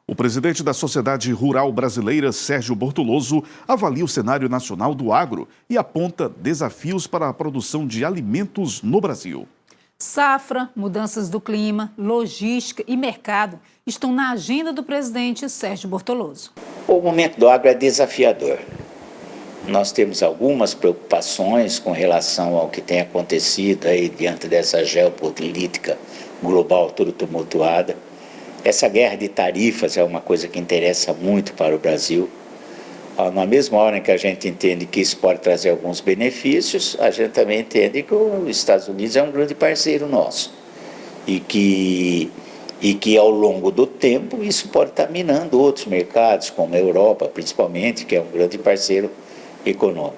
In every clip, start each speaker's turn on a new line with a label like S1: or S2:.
S1: O presidente da Sociedade Rural Brasileira, Sérgio Bortoloso, avalia o cenário nacional do agro e aponta desafios para a produção de alimentos no Brasil.
S2: Safra, mudanças do clima, logística e mercado estão na agenda do presidente Sérgio Bortoloso.
S3: O momento do agro é desafiador. Nós temos algumas preocupações com relação ao que tem acontecido aí diante dessa geopolítica global toda tumultuada. Essa guerra de tarifas é uma coisa que interessa muito para o Brasil. Na mesma hora em que a gente entende que isso pode trazer alguns benefícios, a gente também entende que os Estados Unidos é um grande parceiro nosso. E que ao longo do tempo isso pode estar minando outros mercados, como a Europa principalmente, que é um grande parceiro econômico.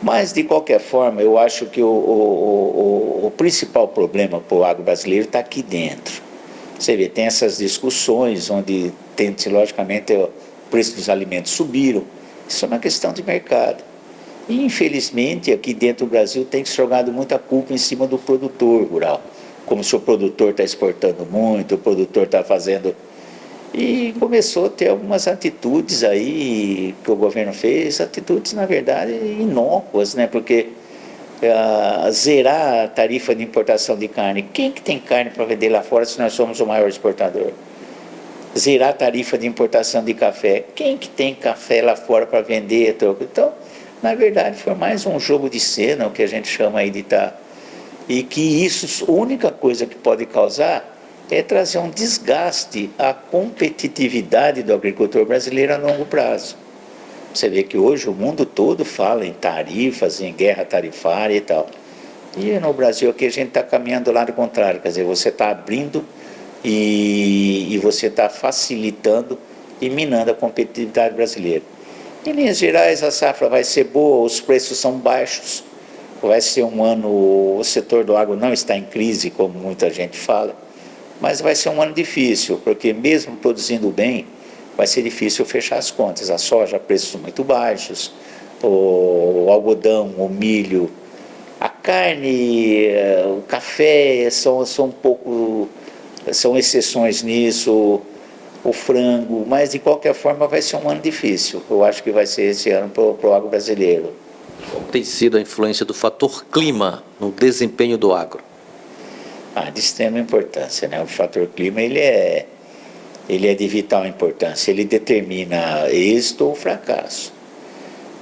S3: Mas, de qualquer forma, eu acho que o principal problema para o agro brasileiro está aqui dentro. Você vê, tem essas discussões onde, logicamente, o preço dos alimentos subiram. Isso é uma questão de mercado. E, infelizmente, aqui dentro do Brasil tem se jogado muita culpa em cima do produtor rural. Como se o produtor está exportando muito, o produtor está fazendo... E começou a ter algumas atitudes aí que o governo fez, atitudes, na verdade, inócuas, né? Porque zerar a tarifa de importação de carne, quem que tem carne para vender lá fora se nós somos o maior exportador? Zerar a tarifa de importação de café, quem que tem café lá fora para vender? Então, na verdade, foi mais um jogo de cena, o que a gente chama aí de estar... E que isso, a única coisa que pode causar é trazer um desgaste à competitividade do agricultor brasileiro a longo prazo. Você vê que hoje o mundo todo fala em tarifas, em guerra tarifária e tal. E no Brasil aqui a gente está caminhando do lado contrário, quer dizer, você está abrindo e você está facilitando e minando a competitividade brasileira. Em linhas gerais, a safra vai ser boa, os preços são baixos, vai ser um ano, o setor do agro não está em crise, como muita gente fala, mas vai ser um ano difícil, porque mesmo produzindo bem, vai ser difícil fechar as contas. A soja, preços muito baixos, o algodão, o milho, a carne, o café são um pouco, são exceções nisso, o frango, mas de qualquer forma vai ser um ano difícil. Eu acho que vai ser esse ano para o agro brasileiro.
S4: Qual tem sido a influência do fator clima no desempenho do agro?
S3: De extrema importância, né? O fator clima ele é de vital importância, ele determina êxito ou fracasso.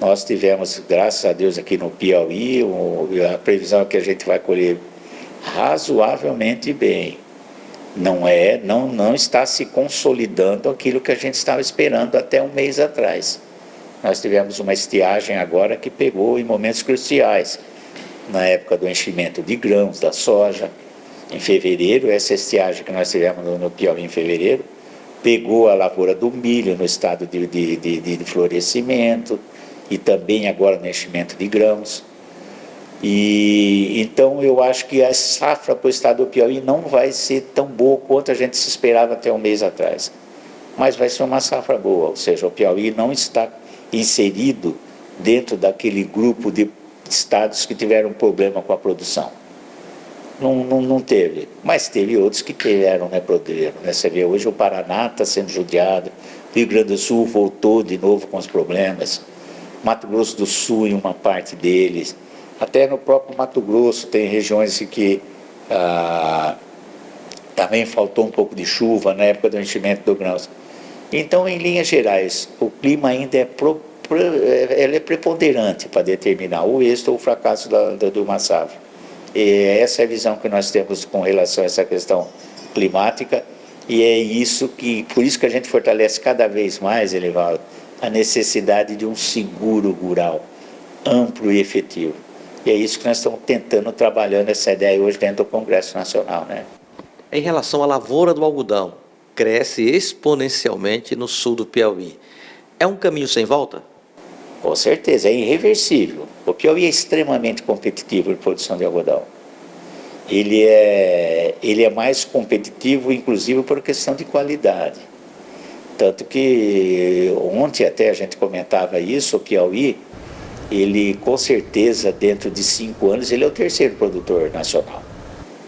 S3: Nós tivemos, graças a Deus, aqui no Piauí, a previsão é que a gente vai colher razoavelmente bem. Não está se consolidando aquilo que a gente estava esperando até um mês atrás. Nós tivemos uma estiagem agora que pegou em momentos cruciais, na época do enchimento de grãos, da soja. Em fevereiro, essa estiagem que nós tivemos no Piauí em fevereiro, pegou a lavoura do milho no estado de florescimento e também agora no enchimento de grãos. E então eu acho que a safra para o estado do Piauí não vai ser tão boa quanto a gente se esperava até um mês atrás. Mas vai ser uma safra boa, ou seja, o Piauí não está inserido dentro daquele grupo de estados que tiveram problema com a produção. Não teve, mas teve outros que tiveram, né, problema. Você vê hoje o Paraná está sendo judiado, o Rio Grande do Sul voltou de novo com os problemas, Mato Grosso do Sul em uma parte deles, até no próprio Mato Grosso tem regiões que também faltou um pouco de chuva na época do enchimento do grãos. Então, em linhas gerais, o clima ainda é preponderante para determinar o êxito ou o fracasso de uma safra. E essa é a visão que nós temos com relação a essa questão climática, e por isso que a gente fortalece cada vez mais, Elivaldo, a necessidade de um seguro rural amplo e efetivo. E é isso que nós estamos tentando, trabalhando essa ideia hoje dentro do Congresso Nacional, né?
S4: Em relação à lavoura do algodão, cresce exponencialmente no sul do Piauí. É um caminho sem volta?
S3: Com certeza, é irreversível. O Piauí é extremamente competitivo em produção de algodão. Ele é mais competitivo, inclusive, por questão de qualidade. Tanto que ontem até a gente comentava isso, o Piauí, ele com certeza, dentro de 5 anos, ele é o terceiro produtor nacional.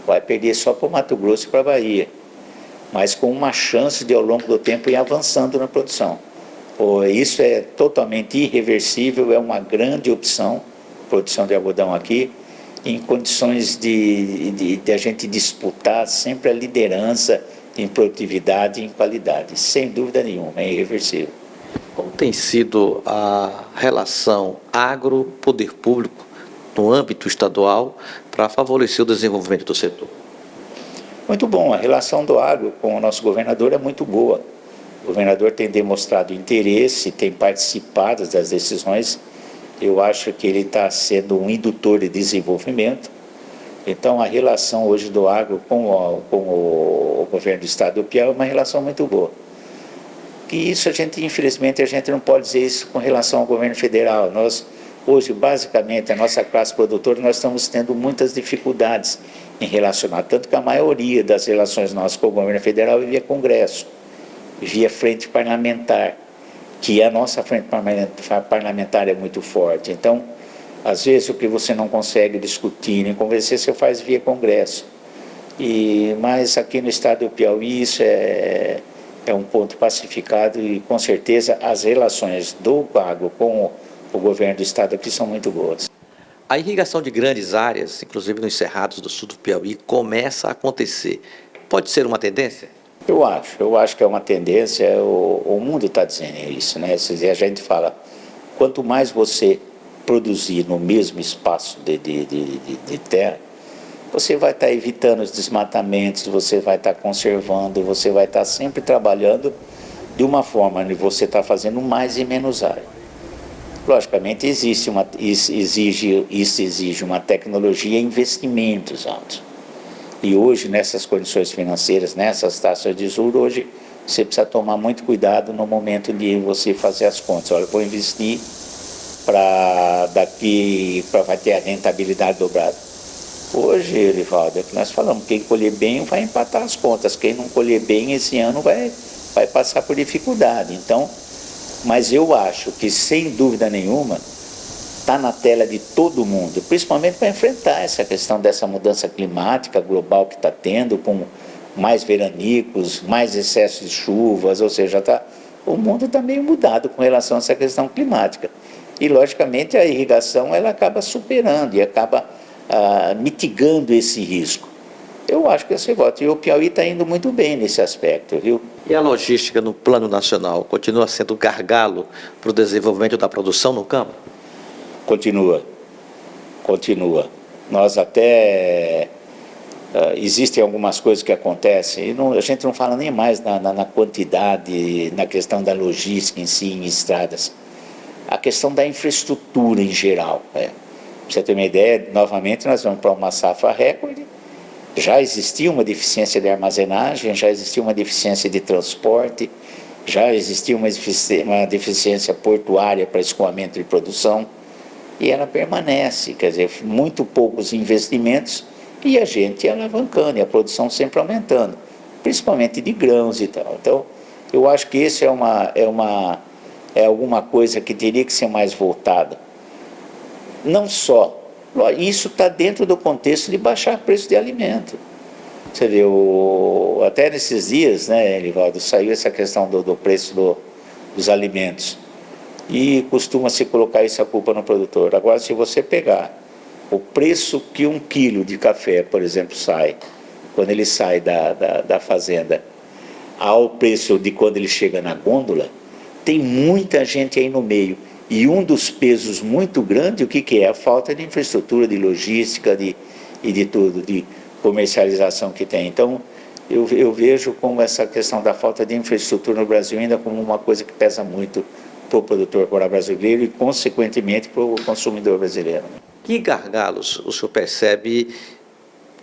S3: Vai perder só para o Mato Grosso e para a Bahia. mas com uma chance de, ao longo do tempo, ir avançando na produção. Isso é totalmente irreversível, é uma grande opção, produção de algodão aqui, em condições de a gente disputar sempre a liderança em produtividade e em qualidade, sem dúvida nenhuma, é irreversível.
S4: Como tem sido a relação agro-poder público no âmbito estadual para favorecer o desenvolvimento do setor?
S3: Muito bom, a relação do agro com o nosso governador é muito boa. O governador tem demonstrado interesse, tem participado das decisões. Eu acho que ele está sendo um indutor de desenvolvimento. Então, a relação hoje do agro com o governo do estado do Piauí é uma relação muito boa. E isso infelizmente, a gente não pode dizer isso com relação ao governo federal. Nós, hoje, basicamente, a nossa classe produtora, nós estamos tendo muitas dificuldades em relacionar, tanto que a maioria das relações nossas com o governo federal é via Congresso, via frente parlamentar, que a nossa frente parlamentar é muito forte. Então, às vezes, o que você não consegue discutir nem convencer, você faz via Congresso. Mas aqui no estado do Piauí, isso é um ponto pacificado e, com certeza, as relações do agro com o governo do estado aqui são muito boas.
S4: A irrigação de grandes áreas, inclusive nos cerrados do sul do Piauí, começa a acontecer. Pode ser uma tendência?
S3: Eu acho que é uma tendência, o mundo está dizendo isso, né? A gente fala, quanto mais você produzir no mesmo espaço de terra, você vai estar evitando os desmatamentos, você vai estar conservando, você vai estar sempre trabalhando de uma forma onde você está fazendo mais e menos área. Logicamente, isso exige uma tecnologia e investimentos altos. E hoje, nessas condições financeiras, nessas taxas de juros, hoje você precisa tomar muito cuidado no momento de você fazer as contas. Olha, eu vou investir para vai ter a rentabilidade dobrada. Hoje, Erivaldo, é que nós falamos, quem colher bem vai empatar as contas, quem não colher bem esse ano vai passar por dificuldade. Então, mas eu acho que, sem dúvida nenhuma, está na tela de todo mundo, principalmente para enfrentar essa questão dessa mudança climática global que está tendo, com mais veranicos, mais excesso de chuvas, ou seja, o mundo está meio mudado com relação a essa questão climática. E, logicamente, a irrigação ela acaba superando e acaba mitigando esse risco. Eu acho que esse voto, e o Piauí está indo muito bem nesse aspecto, viu?
S4: E a logística no plano nacional continua sendo gargalo para o desenvolvimento da produção no campo?
S3: Continua. Nós até... existem algumas coisas que acontecem, e a gente não fala nem mais na quantidade, na questão da logística em si, em estradas. A questão da infraestrutura em geral. Pra você ter uma ideia, novamente nós vamos para uma safra recorde. Já existia uma deficiência de armazenagem, já existia uma deficiência de transporte, já existia uma deficiência portuária para escoamento de produção, e ela permanece, quer dizer, muito poucos investimentos e a gente alavancando, e a produção sempre aumentando, principalmente de grãos e tal. Então, eu acho que isso é alguma coisa que teria que ser mais voltada. Não só, isso está dentro do contexto de baixar o preço de alimento. Você vê, até nesses dias, né, Erivaldo, saiu essa questão do preço dos alimentos. E costuma-se colocar essa culpa no produtor. Agora, se você pegar o preço que 1 quilo de café, por exemplo, sai, quando ele sai da fazenda, ao preço de quando ele chega na gôndola, tem muita gente aí no meio. E um dos pesos muito grande, o que é? A falta de infraestrutura, de logística e de tudo, de comercialização que tem. Então, eu vejo como essa questão da falta de infraestrutura no Brasil ainda como uma coisa que pesa muito para o produtor rural brasileiro e, consequentemente, para o consumidor brasileiro.
S4: Que gargalos o senhor percebe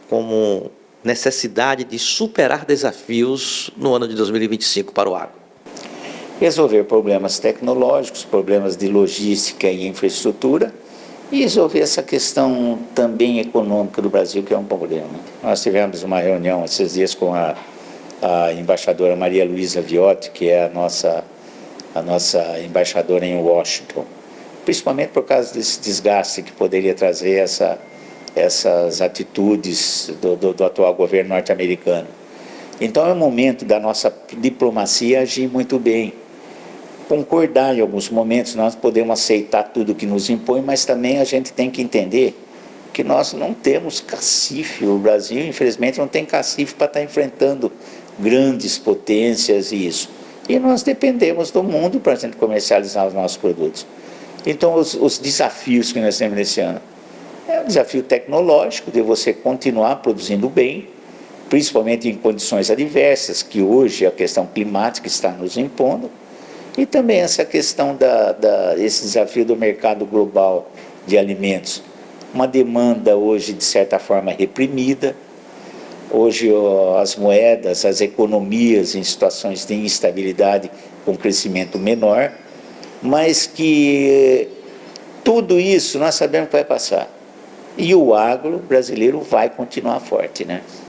S4: como necessidade de superar desafios no ano de 2025 para o agro?
S3: Resolver problemas tecnológicos, problemas de logística e infraestrutura, e resolver essa questão também econômica do Brasil, que é um problema. Nós tivemos uma reunião esses dias com a embaixadora Maria Luísa Viotti, que é a nossa embaixadora em Washington, principalmente por causa desse desgaste que poderia trazer essas atitudes do atual governo norte-americano. Então é o momento da nossa diplomacia agir muito bem. Concordar em alguns momentos, nós podemos aceitar tudo que nos impõe, mas também a gente tem que entender que nós não temos cacife. O Brasil, infelizmente, não tem cacife para estar enfrentando grandes potências e isso. E nós dependemos do mundo para a gente comercializar os nossos produtos. Então, os desafios que nós temos nesse ano é o desafio tecnológico de você continuar produzindo bem, principalmente em condições adversas, que hoje a questão climática está nos impondo, e também essa questão esse desafio do mercado global de alimentos. Uma demanda hoje, de certa forma, reprimida. Hoje as moedas, as economias em situações de instabilidade com crescimento menor, mas que tudo isso nós sabemos que vai passar. E o agro brasileiro vai continuar forte, né?